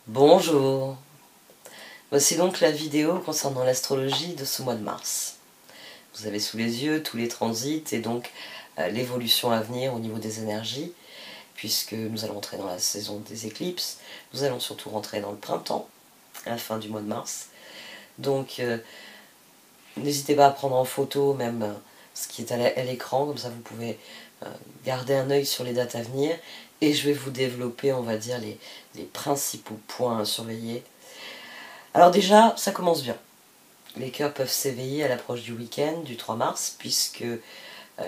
Bonjour, voici donc la vidéo concernant l'astrologie de ce mois de mars. Vous avez sous les yeux tous les transits et donc l'évolution à venir au niveau des énergies, puisque nous allons entrer dans la saison des éclipses, nous allons surtout rentrer dans le printemps, à la fin du mois de mars. Donc n'hésitez pas à prendre en photo même ce qui est à l'écran, comme ça vous pouvez garder un œil sur les dates à venir. Et je vais vous développer, on va dire, les principaux points à surveiller. Alors déjà, ça commence bien. Les cœurs peuvent s'éveiller à l'approche du week-end du 3 mars, puisque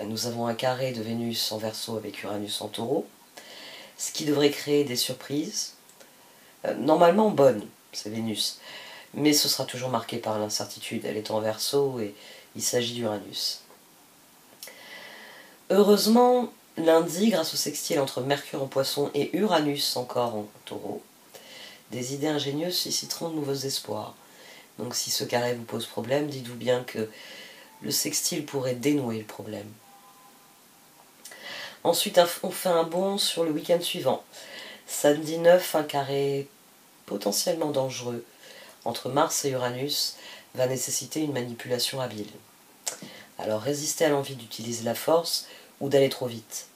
nous avons un carré de Vénus en Verseau avec Uranus en Taureau, ce qui devrait créer des surprises, normalement bonnes, c'est Vénus, mais ce sera toujours marqué par l'incertitude, elle est en Verseau et il s'agit d'Uranus. Heureusement, lundi, grâce au sextile entre Mercure en Poisson et Uranus encore en Taureau, des idées ingénieuses susciteront de nouveaux espoirs. Donc si ce carré vous pose problème, dites-vous bien que le sextile pourrait dénouer le problème. Ensuite, on fait un bond sur le week-end suivant. Samedi 9, un carré potentiellement dangereux entre Mars et Uranus va nécessiter une manipulation habile. Alors résistez à l'envie d'utiliser la force ou d'aller trop vite.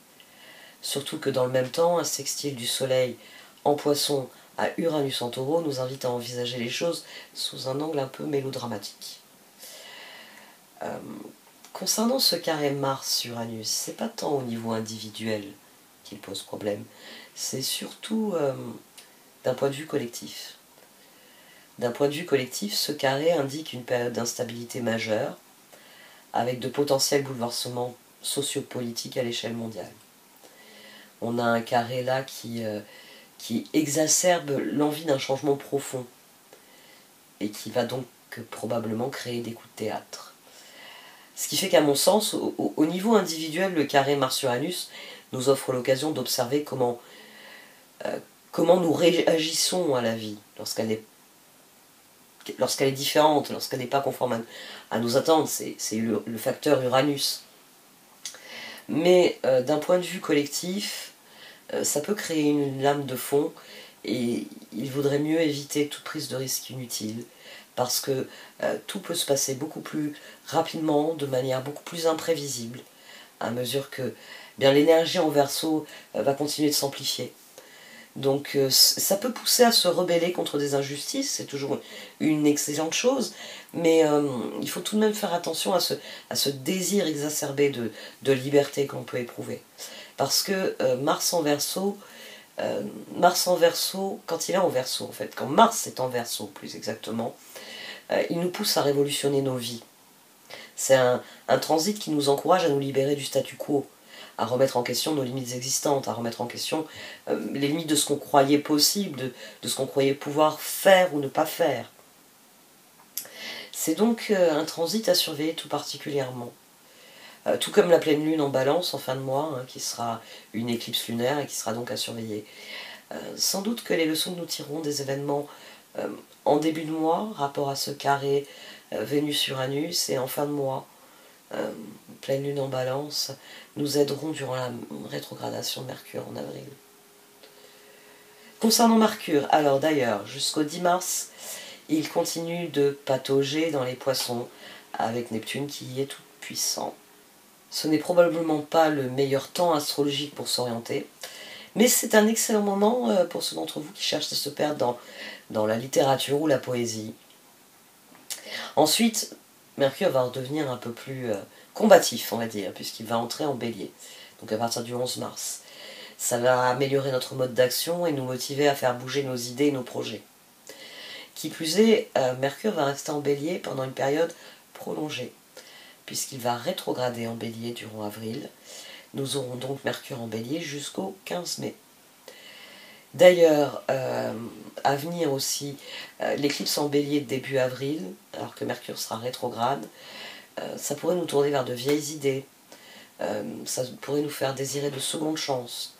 Surtout que dans le même temps, un sextile du Soleil en Poisson à Uranus en Taureau nous invite à envisager les choses sous un angle un peu mélodramatique. Concernant ce carré Mars-Uranus, c'est pas tant au niveau individuel qu'il pose problème, c'est surtout d'un point de vue collectif. D'un point de vue collectif, ce carré indique une période d'instabilité majeure, avec de potentiels bouleversements sociopolitiques à l'échelle mondiale. On a un carré là qui exacerbe l'envie d'un changement profond et qui va donc probablement créer des coups de théâtre. Ce qui fait qu'à mon sens, au niveau individuel, le carré Mars-Uranus nous offre l'occasion d'observer comment nous réagissons à la vie lorsqu'elle est différente, lorsqu'elle n'est pas conforme à nos attentes. C'est le facteur Uranus. Mais d'un point de vue collectif, ça peut créer une lame de fond et il vaudrait mieux éviter toute prise de risque inutile parce que tout peut se passer beaucoup plus rapidement, de manière beaucoup plus imprévisible, à mesure que l'énergie en Verseau va continuer de s'amplifier. Donc ça peut pousser à se rebeller contre des injustices, c'est toujours une excellente chose, mais il faut tout de même faire attention à ce désir exacerbé de liberté qu'on peut éprouver. Parce que Mars en Verseau, quand il est en Verseau en fait, quand Mars est en Verseau plus exactement, il nous pousse à révolutionner nos vies. C'est un transit qui nous encourage à nous libérer du statu quo, à remettre en question nos limites existantes, à remettre en question les limites de ce qu'on croyait possible, de ce qu'on croyait pouvoir faire ou ne pas faire. C'est donc un transit à surveiller tout particulièrement. Tout comme la pleine lune en Balance en fin de mois, qui sera une éclipse lunaire et qui sera donc à surveiller. Sans doute que les leçons que nous tirerons des événements en début de mois, rapport à ce carré Vénus-Uranus, et en fin de mois, pleine lune en Balance, nous aideront durant la rétrogradation de Mercure en avril. Concernant Mercure, alors d'ailleurs, jusqu'au 10 mars, il continue de patauger dans les Poissons, avec Neptune qui y est tout puissant. Ce n'est probablement pas le meilleur temps astrologique pour s'orienter, mais c'est un excellent moment pour ceux d'entre vous qui cherchent à se perdre dans la littérature ou la poésie. Ensuite, Mercure va redevenir un peu plus combatif, on va dire, puisqu'il va entrer en Bélier, donc à partir du 11 mars. Ça va améliorer notre mode d'action et nous motiver à faire bouger nos idées et nos projets. Qui plus est, Mercure va rester en Bélier pendant une période prolongée, puisqu'il va rétrograder en Bélier durant avril. Nous aurons donc Mercure en Bélier jusqu'au 15 mai. D'ailleurs, à venir aussi, l'éclipse en Bélier de début avril, alors que Mercure sera rétrograde, ça pourrait nous tourner vers de vieilles idées, ça pourrait nous faire désirer de secondes chances.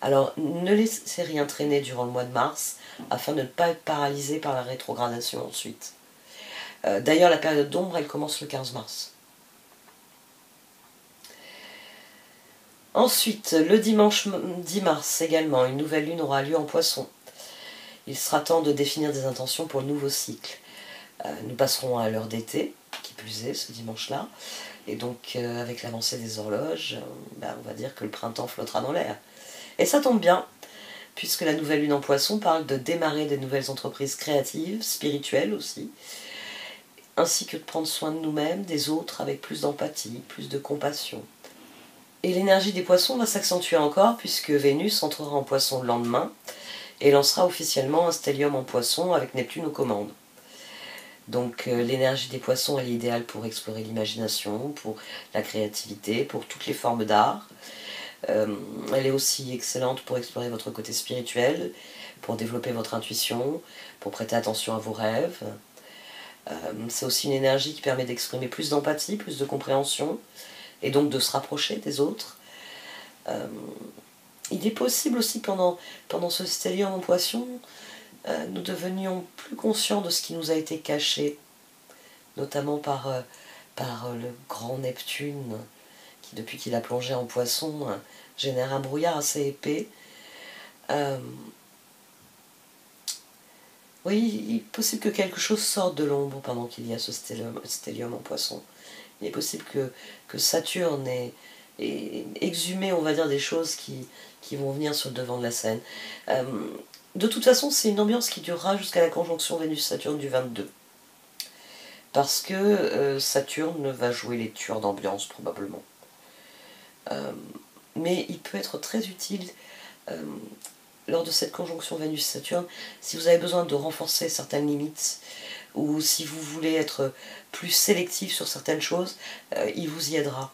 Alors, ne laissez rien traîner durant le mois de mars, afin de ne pas être paralysé par la rétrogradation ensuite. D'ailleurs, la période d'ombre, elle commence le 15 mars. Ensuite, le dimanche 10 mars également, une nouvelle lune aura lieu en Poisson. il sera temps de définir des intentions pour le nouveau cycle. Nous passerons à l'heure d'été, qui plus est, ce dimanche-là. Et donc, avec l'avancée des horloges, on va dire que le printemps flottera dans l'air. Et ça tombe bien, puisque la nouvelle lune en Poisson parle de démarrer des nouvelles entreprises créatives, spirituelles aussi, ainsi que de prendre soin de nous-mêmes, des autres, avec plus d'empathie, plus de compassion. Et l'énergie des Poissons va s'accentuer encore, puisque Vénus entrera en Poisson le lendemain, et lancera officiellement un stellium en Poisson avec Neptune aux commandes. Donc l'énergie des Poissons, elle est idéale pour explorer l'imagination, pour la créativité, pour toutes les formes d'art. Elle est aussi excellente pour explorer votre côté spirituel, pour développer votre intuition, pour prêter attention à vos rêves. C'est aussi une énergie qui permet d'exprimer plus d'empathie, plus de compréhension, et donc de se rapprocher des autres. Il est possible aussi pendant ce stellium en Poisson, nous devenions plus conscients de ce qui nous a été caché, notamment par le grand Neptune, qui depuis qu'il a plongé en Poisson, génère un brouillard assez épais. Oui, il est possible que quelque chose sorte de l'ombre pendant qu'il y a ce stellium en Poisson. Il est possible que Saturne ait exhumé, on va dire, des choses qui vont venir sur le devant de la scène. De toute façon, c'est une ambiance qui durera jusqu'à la conjonction Vénus-Saturne du 22. Parce que Saturne va jouer les tueurs d'ambiance, probablement. Mais il peut être très utile lors de cette conjonction Vénus-Saturne, si vous avez besoin de renforcer certaines limites, ou si vous voulez être plus sélectif sur certaines choses, il vous y aidera.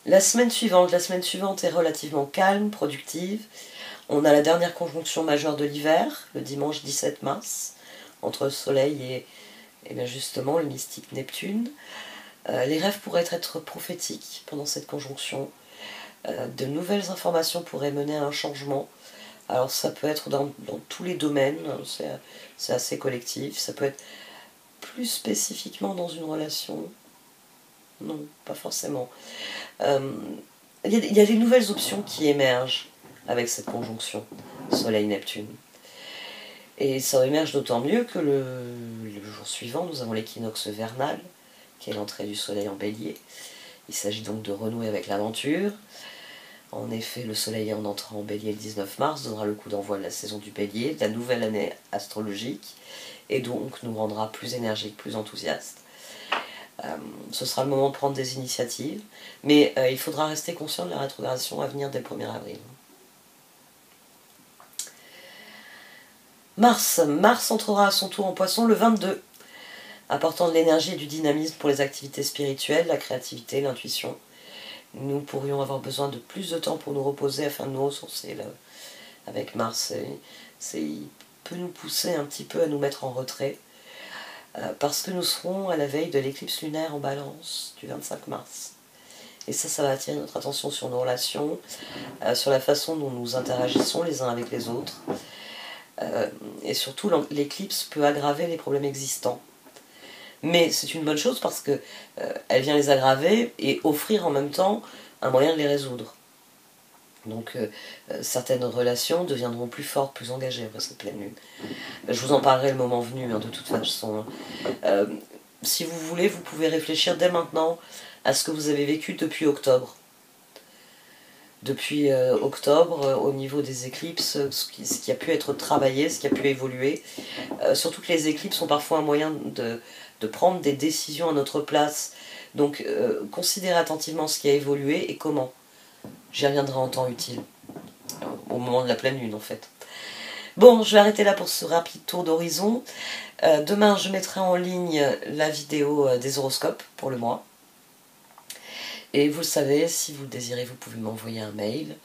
La semaine suivante est relativement calme, productive. On a la dernière conjonction majeure de l'hiver, le dimanche 17 mars, entre le Soleil et bien justement le mystique Neptune. Les rêves pourraient être prophétiques pendant cette conjonction. De nouvelles informations pourraient mener à un changement. Alors ça peut être dans tous les domaines, c'est assez collectif. Ça peut être plus spécifiquement dans une relation. Non, pas forcément. Il y a des nouvelles options qui émergent avec cette conjonction Soleil-Neptune. Et ça émerge d'autant mieux que le jour suivant, nous avons l'équinoxe vernal, qui est l'entrée du Soleil en Bélier. Il s'agit donc de renouer avec l'aventure. En effet, le Soleil en entrant en Bélier le 19 mars donnera le coup d'envoi de la saison du Bélier, de la nouvelle année astrologique, et donc nous rendra plus énergiques, plus enthousiastes. Ce sera le moment de prendre des initiatives, mais il faudra rester conscient de la rétrogradation à venir dès le 1er avril. Mars entrera à son tour en Poisson le 22, apportant de l'énergie et du dynamisme pour les activités spirituelles, la créativité, l'intuition. Nous pourrions avoir besoin de plus de temps pour nous reposer afin de nous ressourcer. Avec Mars, il peut nous pousser un petit peu à nous mettre en retrait, parce que nous serons à la veille de l'éclipse lunaire en Balance du 25 mars. Et ça va attirer notre attention sur nos relations, sur la façon dont nous interagissons les uns avec les autres. Et surtout, l'éclipse peut aggraver les problèmes existants. Mais c'est une bonne chose parce qu'elle vient les aggraver et offrir en même temps un moyen de les résoudre. Donc certaines relations deviendront plus fortes, plus engagées après cette pleine lune. Je vous en parlerai le moment venu, de toute façon. Si vous voulez, vous pouvez réfléchir dès maintenant à ce que vous avez vécu depuis octobre. Depuis octobre, au niveau des éclipses, ce qui a pu être travaillé, ce qui a pu évoluer. Surtout que les éclipses sont parfois un moyen de prendre des décisions à notre place. Donc considérez attentivement ce qui a évolué et comment. J'y reviendrai en temps utile, au moment de la pleine lune en fait. Bon, je vais arrêter là pour ce rapide tour d'horizon. Demain, je mettrai en ligne la vidéo des horoscopes pour le mois. Et vous le savez, si vous le désirez, vous pouvez m'envoyer un mail.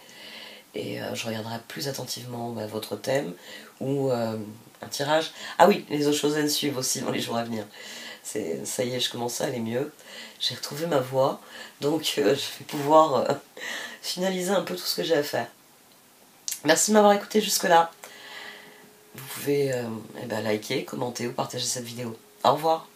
Et je regarderai plus attentivement votre thème ou un tirage. Ah oui, les autres choses, elles suivent aussi dans les jours à venir. Ça y est, je commence à aller mieux. J'ai retrouvé ma voix, donc je vais pouvoir finaliser un peu tout ce que j'ai à faire. Merci de m'avoir écouté jusque-là. Vous pouvez liker, commenter ou partager cette vidéo. Au revoir.